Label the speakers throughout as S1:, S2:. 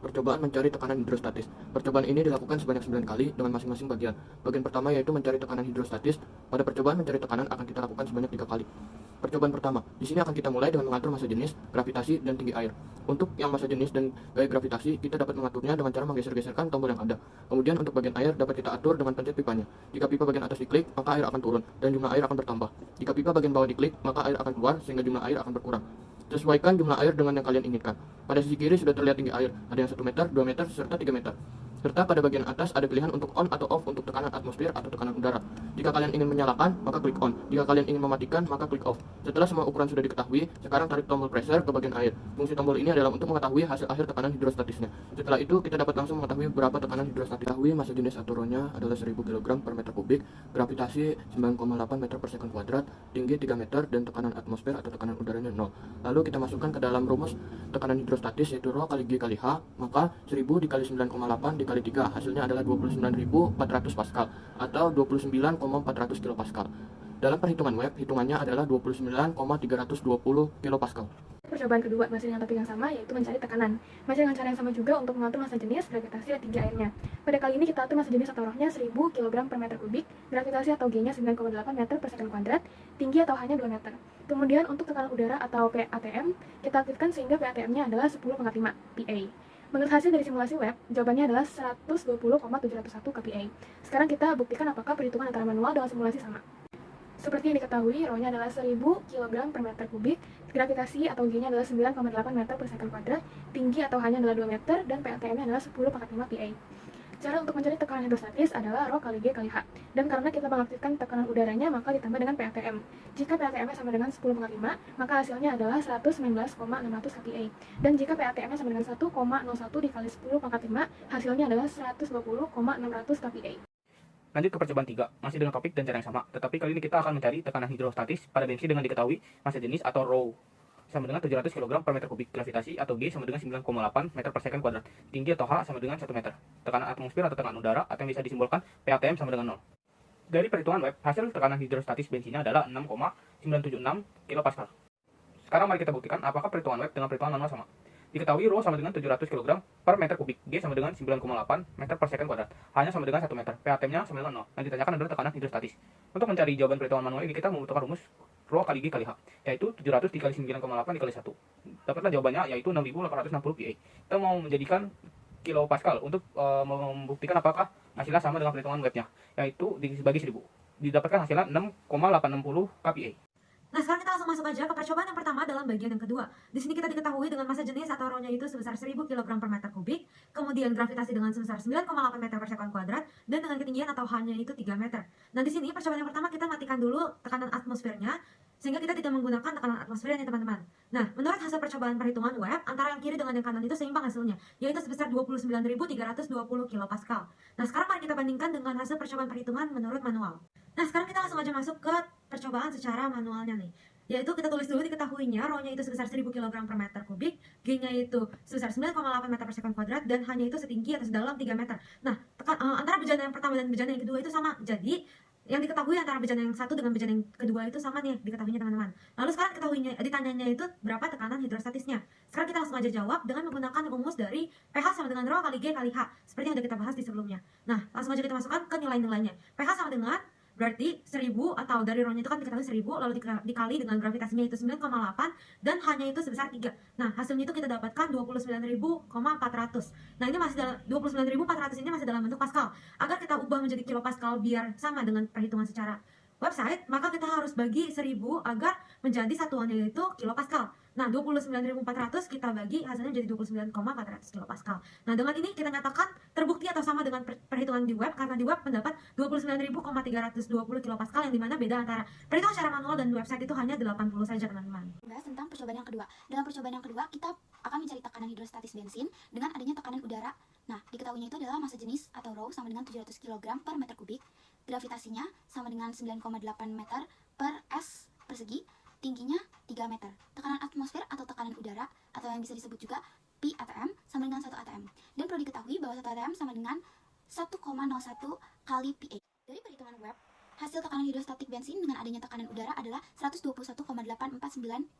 S1: percobaan mencari tekanan hidrostatis. Percobaan ini dilakukan sebanyak 9 kali dengan masing-masing bagian. Bagian pertama yaitu mencari tekanan hidrostatis. Pada percobaan mencari tekanan akan kita lakukan sebanyak 3 kali. Percobaan pertama, di sini akan kita mulai dengan mengatur massa jenis, gravitasi, dan tinggi air. Untuk yang massa jenis dan gaya gravitasi, kita dapat mengaturnya dengan cara menggeser-geserkan tombol yang ada. Kemudian untuk bagian air dapat kita atur dengan pencet pipanya. Jika pipa bagian atas diklik, maka air akan turun, dan jumlah air akan bertambah. Jika pipa bagian bawah diklik, maka air akan keluar, sehingga jumlah air akan berkurang. Sesuaikan jumlah air dengan yang kalian inginkan. Pada sisi kiri sudah terlihat tinggi air, ada yang 1 meter, 2 meter, serta 3 meter. Serta pada bagian atas ada pilihan untuk on atau off untuk tekanan atmosfer atau tekanan udara. Jika kalian ingin menyalakan, maka klik on. Jika kalian ingin mematikan, maka klik off. Setelah semua ukuran sudah diketahui, sekarang tarik tombol pressure ke bagian air. Fungsi tombol ini adalah untuk mengetahui hasil akhir tekanan hidrostatisnya. Setelah itu, kita dapat langsung mengetahui berapa tekanan hidrostatis. Ketahui massa jenis atau rho-nya adalah 1000 kg per meter kubik, gravitasi 9,8 meter per sekon kuadrat, tinggi 3 meter, dan tekanan atmosfer atau tekanan udaranya 0. Lalu kita masukkan ke dalam rumus tekanan hidrostatis yaitu rho kali G kali H, maka 1000 dikali 9,8 dikali 3, hasilnya adalah 29.400 Pascal atau 29,400 kilopascal. Dalam perhitungan web, hitungannya adalah 29,320 kilopascal.
S2: Percobaan kedua masih dengan topik yang sama, yaitu mencari tekanan. Masih dengan cara yang sama juga untuk mengatur massa jenis, gravitasi, dan tinggi airnya. Pada kali ini kita atur massa jenis atau rohnya 1000 kg per meter kubik, gravitasi atau G-nya 9,8 meter per sekon kuadrat, tinggi atau hanya 2 meter. Kemudian untuk tekanan udara atau PATM, kita aktifkan sehingga PATM-nya adalah 10,5 PA. Menurut hasil dari simulasi web, jawabannya adalah 120,701 kPa. Sekarang kita buktikan apakah perhitungan antara manual dengan simulasi sama. Seperti yang diketahui, rho-nya adalah 1000 kg per meter kubik, gravitasi atau G-nya adalah 9,8 meter per sekon kuadrat, tinggi atau hanya adalah 2 meter, dan PATM-nya adalah 10,5 PA. Cara untuk mencari tekanan hidrostatis adalah rho kali G kali H. Dan karena kita mengaktifkan tekanan udaranya, maka ditambah dengan PATM. Jika PATM-nya sama dengan 10,5, maka hasilnya adalah 119,600 kPa. Dan jika PATM-nya sama dengan 1,01 dikali 10 pangkat 5, hasilnya adalah 120,600 kPa.
S3: Lanjut ke percobaan 3, masih dengan topik dan cara yang sama, tetapi kali ini kita akan mencari tekanan hidrostatis pada bensin dengan diketahui massa jenis atau rho sama dengan 700 kg per meter kubik, gravitasi atau G sama dengan 9,8 meter per sekon kuadrat, tinggi atau H sama dengan 1 meter, tekanan atmosfer atau tekanan udara atau yang bisa disimbolkan PATM sama dengan 0. Dari perhitungan web, hasil tekanan hidrostatis bensinnya adalah 6,976 kilopascal. Sekarang mari kita buktikan apakah perhitungan web dengan perhitungan manual sama. Diketahui rho sama dengan 700 kg per meter kubik, G sama dengan 9,8 meter per sekon kuadrat, hanya sama dengan 1 meter, PATM-nya sama dengan 0. Yang ditanyakan adalah tekanan hidrostatis. Untuk mencari jawaban perhitungan manual ini, kita membutuhkan rumus rho kali G kali H, yaitu 700 dikali 9,8 dikali 1. Dapatlah jawabannya, yaitu 6.860 PA. Kita mau menjadikan kilopascal untuk membuktikan apakah hasilnya sama dengan perhitungan webnya, yaitu dibagi 1000. Didapatkan hasilnya 6,860 kPa.
S4: Nah, sekarang kita langsung masuk aja ke percobaan yang pertama dalam bagian yang kedua. Di sini kita diketahui dengan massa jenis atau rho-nya itu sebesar 1000 kg per meter kubik, kemudian gravitasi dengan sebesar 9,8 meter per sekon kuadrat, dan dengan ketinggian atau H-nya itu 3 meter. Nah, di sini percobaan yang pertama kita matikan dulu tekanan atmosfernya, sehingga kita tidak menggunakan tekanan atmosfer nih teman-teman. Nah, menurut hasil percobaan perhitungan web, antara yang kiri dengan yang kanan itu seimbang hasilnya, yaitu sebesar 29.320 kilopascal. Nah, sekarang mari kita bandingkan dengan hasil percobaan perhitungan menurut manual. Nah, sekarang kita langsung aja masuk ke percobaan secara manualnya nih. Yaitu kita tulis dulu diketahuinya rho-nya itu sebesar 1000 kg per meter kubik, G-nya itu sebesar 9,8 meter per sekon kuadrat, dan H-nya itu setinggi atau sedalam 3 meter. Nah, antara bejana yang pertama dan bejana yang kedua itu sama. Jadi, yang diketahui antara bejana yang satu dengan bejana yang kedua itu sama nih diketahuinya teman-teman. Lalu sekarang ditanyanya itu berapa tekanan hidrostatisnya. Sekarang kita langsung aja jawab dengan menggunakan rumus dari pH sama dengan rho kali G kali H, seperti yang sudah kita bahas di sebelumnya. Nah, langsung aja kita masukkan ke nilai-nilainya. pH sama dengan berarti 1000 atau dari rho-nya itu kan diketahui 1000 lalu dikali dengan gravitasinya itu 9,8 dan H-nya itu sebesar 3. Nah, hasilnya itu kita dapatkan 29.400. Nah, ini masih dalam 29.400 ini masih dalam bentuk pascal. Agar kita ubah menjadi kilopascal biar sama dengan perhitungan secara website, maka kita harus bagi 1000 agar menjadi satuannya itu kilopascal. Nah, 29.400 kita bagi hasilnya menjadi 29,400 kilopascal. Nah, dengan ini kita nyatakan terbukti atau sama dengan perhitungan di web, karena di web mendapat 29.320 kilopascal, yang dimana beda antara perhitungan secara manual dan website itu hanya 80 saja teman-teman.
S5: Bahas tentang percobaan yang kedua. Dalam percobaan yang kedua, kita akan mencari tekanan hidrostatis bensin dengan adanya tekanan udara. Nah, diketahuinya itu adalah massa jenis atau rho sama dengan 700 kg per meter kubik, gravitasinya sama dengan 9,8 meter per S persegi, tingginya 3 meter. Tekanan atmosfer atau tekanan udara atau yang bisa disebut juga PATM sama dengan 1 atm. Dan perlu diketahui bahwa 1 atm sama dengan 1,01 kali PA. Dari perhitungan web, hasil tekanan hidrostatik bensin dengan adanya tekanan udara adalah 121,849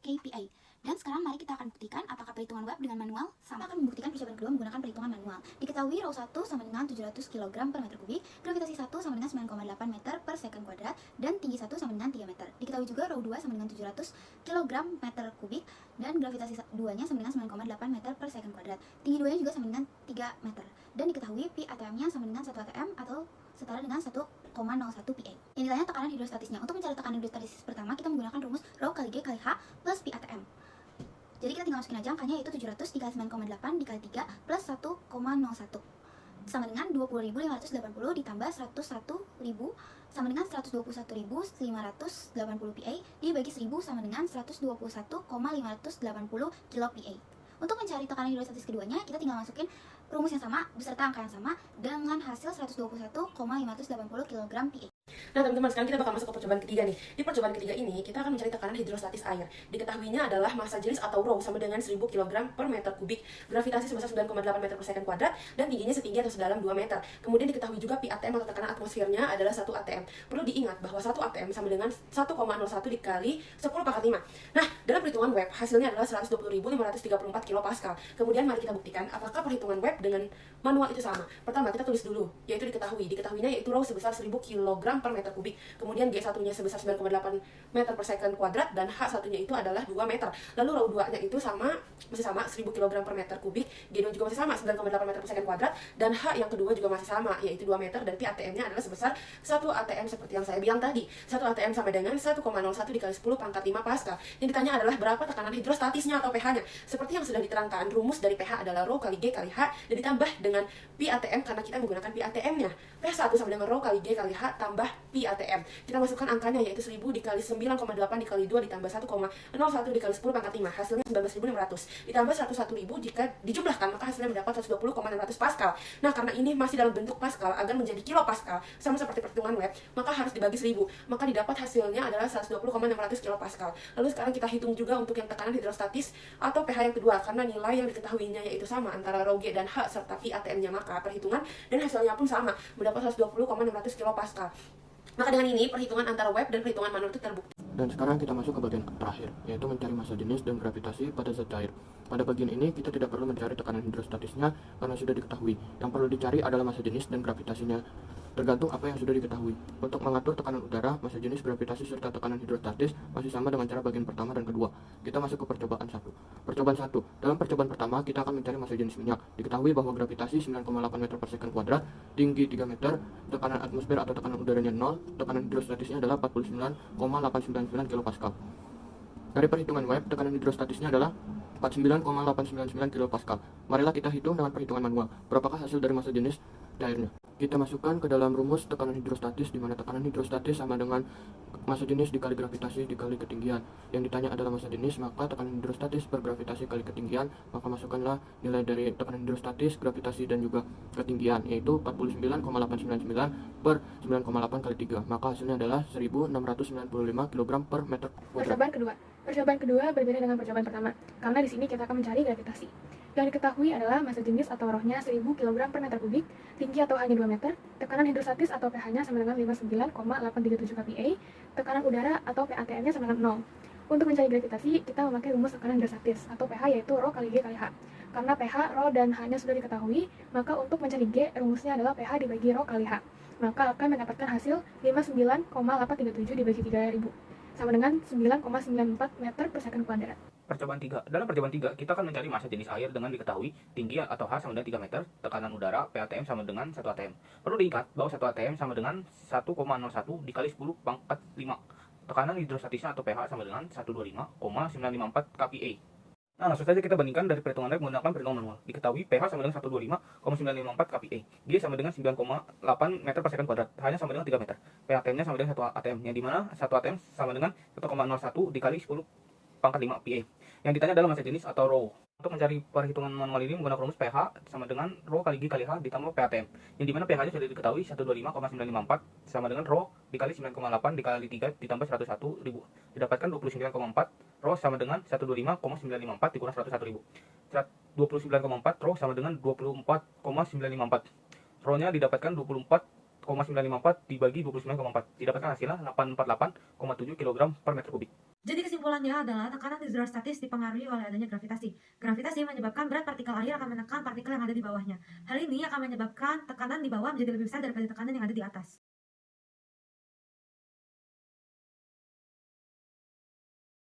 S5: kPa. Dan sekarang mari kita akan buktikan apakah perhitungan Webb dengan manual sama. Kita akan membuktikan percobaan kedua menggunakan perhitungan manual. Diketahui rho 1 sama dengan 700 kg per meter kubik, gravitasi 1 sama dengan 9,8 meter per second kuadrat, dan tinggi 1 sama dengan 3 meter. Diketahui juga rho 2 sama dengan 700 kg meter kubik, dan gravitasi 2-nya sama dengan 9,8 meter per second kuadrat. Tinggi 2-nya juga sama dengan 3 meter. Dan diketahui pi ATM-nya sama dengan 1 ATM atau setara dengan 1,01 PA. Yang ditanya tekanan hidrostatisnya. Untuk mencari tekanan hidrostatis pertama, kita menggunakan rumus rho kali G kali H plus pi ATM. Jadi kita tinggal masukin aja angkanya, yaitu 700 dikali 9,8 dikali 3 plus 1,01 sama dengan 20.580 ditambah 101.000 sama dengan 121.580 PA dibagi 1000 sama dengan 121,580 kilo PA. Untuk mencari tekanan hidrostatis keduanya, kita tinggal masukin rumus yang sama beserta angka yang sama dengan hasil 121,580 kg PA.
S6: Nah teman-teman, sekarang kita bakal masuk ke percobaan ketiga nih. Di percobaan ketiga ini, kita akan mencari tekanan hidrostatis air. Diketahuinya adalah massa jenis atau rho sama dengan 1000 kg per meter kubik, gravitasi sebesar 9,8 meter per second kuadrat, dan tingginya setinggi atau sedalam 2 meter. Kemudian diketahui juga pi ATM atau tekanan atmosfernya adalah 1 ATM. Perlu diingat bahwa 1 ATM sama dengan 1,01 dikali 10 pangkat 5. Nah, dalam perhitungan Webb, hasilnya adalah 120.534 kilopascal. Kemudian mari kita buktikan apakah perhitungan Webb dengan manual itu sama. Pertama, kita tulis dulu, yaitu diketahuinya yaitu rho sebesar 1000 kg per meter kubik, kemudian G1-nya sebesar 9,8 meter per second kuadrat, dan H1-nya itu adalah 2 meter. Lalu rho 2-nya itu masih sama 1000 kg per meter kubik, G2 juga masih sama 9,8 meter per second kuadrat, dan H yang kedua juga masih sama, yaitu 2 meter, dan pi ATM-nya adalah sebesar 1 ATM seperti yang saya bilang tadi. 1 ATM sama dengan 1,01 dikali 10 pangkat 5 pascal. Yang ditanya adalah berapa tekanan hidrostatisnya atau pH-nya. Seperti yang sudah diterangkan, rumus dari pH adalah rho kali G kali H, dan ditambah dengan pi ATM karena kita menggunakan pi ATM-nya. pH 1 sama dengan rho kali G kali H tambah pi ATM. Kita masukkan angkanya, yaitu 1000 dikali 9,8 dikali 2 ditambah 1,01 dikali 10 pangkat 5. Hasilnya 19.600. Ditambah 101.000 jika dijumlahkan, maka hasilnya mendapat 120,600 pascal. Nah, karena ini masih dalam bentuk pascal, agar menjadi kilopascal, sama seperti perhitungan Webb, maka harus dibagi 1000. Maka didapat hasilnya adalah 120,600 kilopascal. Lalu sekarang kita hitung juga untuk yang tekanan hidrostatis atau pH yang kedua, karena nilai yang diketahuinya yaitu sama antara rho G dan H serta pi ATM-nya, maka perhitungan dan hasilnya pun sama, mendapat 120,600 kilopascal. Maka dengan ini perhitungan antara Webb dan perhitungan manual itu terbukti.
S1: Dan sekarang kita masuk ke bagian terakhir, yaitu mencari massa jenis dan gravitasi pada zat cair. Pada bagian ini kita tidak perlu mencari tekanan hidrostatisnya karena sudah diketahui. Yang perlu dicari adalah massa jenis dan gravitasinya, tergantung apa yang sudah diketahui. Untuk mengatur tekanan udara, massa jenis, gravitasi, serta tekanan hidrostatis masih sama dengan cara bagian pertama dan kedua. Kita masuk ke percobaan 1. Percobaan 1. Dalam percobaan pertama, kita akan mencari massa jenis minyak. Diketahui bahwa gravitasi 9,8 meter per second kuadrat, tinggi 3 meter, tekanan atmosfer atau tekanan udaranya 0, tekanan hidrostatisnya adalah 49,899 kilopascal. Dari perhitungan Webb, tekanan hidrostatisnya adalah 49,899 kilopascal. Marilah kita hitung dengan perhitungan manual. Berapakah hasil dari massa jenis cairnya? Kita masukkan ke dalam rumus tekanan hidrostatis, di mana tekanan hidrostatis sama dengan massa jenis dikali gravitasi dikali ketinggian. Yang ditanya adalah massa jenis, maka tekanan hidrostatis per gravitasi kali ketinggian, maka masukkanlah nilai dari tekanan hidrostatis, gravitasi, dan juga ketinggian, yaitu 49,899 per 9,8 kali 3. Maka hasilnya adalah 1695 kg per meter kuadrat.
S2: Percobaan kedua berbeda dengan percobaan pertama, karena di sini kita akan mencari gravitasi. Yang diketahui adalah massa jenis atau rohnya 1000 kg per meter kubik, tinggi atau hanya 2 meter, tekanan hidrostatis atau pH-nya sama dengan 59,837 kPa, tekanan udara atau PATM-nya sama dengan 0. Untuk mencari gravitasi, kita memakai rumus tekanan hidrostatis atau pH, yaitu rho kali G kali H. Karena pH, rho, dan H-nya sudah diketahui, maka untuk mencari G, rumusnya adalah pH dibagi rho kali H. Maka akan mendapatkan hasil 59,837 dibagi 3000, sama dengan 9,94 meter per second kuadrat.
S3: Percobaan 3. Dalam percobaan 3, kita akan mencari massa jenis air dengan diketahui tinggi atau H sama dengan 3 meter, tekanan udara PATM sama dengan 1 ATM. Perlu diingat bahwa 1 ATM sama dengan 1,01 dikali 10 pangkat 5. Tekanan hidrostatisnya atau pH sama dengan 125,954 kPa. Nah, langsung saja kita bandingkan dari perhitungan Webb menggunakan perhitungan manual. Diketahui pH sama dengan 125,954 kPa, G sama dengan 9,8 meter per second kuadrat, H-nya sama dengan 3 meter, PATM-nya sama dengan 1 ATM, yang dimana 1 ATM sama dengan 1,01 dikali 10 pangkat 5 PA. Yang ditanya adalah massa jenis atau rho. Untuk mencari perhitungan manual ini menggunakan rumus pH sama dengan rho kali G kali H ditambah PATM, yang dimana pH-nya sudah diketahui 125,954 sama dengan rho dikali 9,8 dikali 3 ditambah 101.000, didapatkan 29,4. Rho sama dengan 125,954 dikurang 101.000. 29,4 rho sama dengan 24,954. Rho-nya didapatkan 24 4,954 dibagi 29,4. Didapatkan hasilnya 848,7 kg per meter kubik.
S4: Jadi kesimpulannya adalah tekanan hidrostatis dipengaruhi oleh adanya gravitasi. Gravitasi menyebabkan berat partikel air akan menekan partikel yang ada di bawahnya. Hal ini akan menyebabkan tekanan di bawah menjadi lebih besar daripada tekanan yang ada di atas.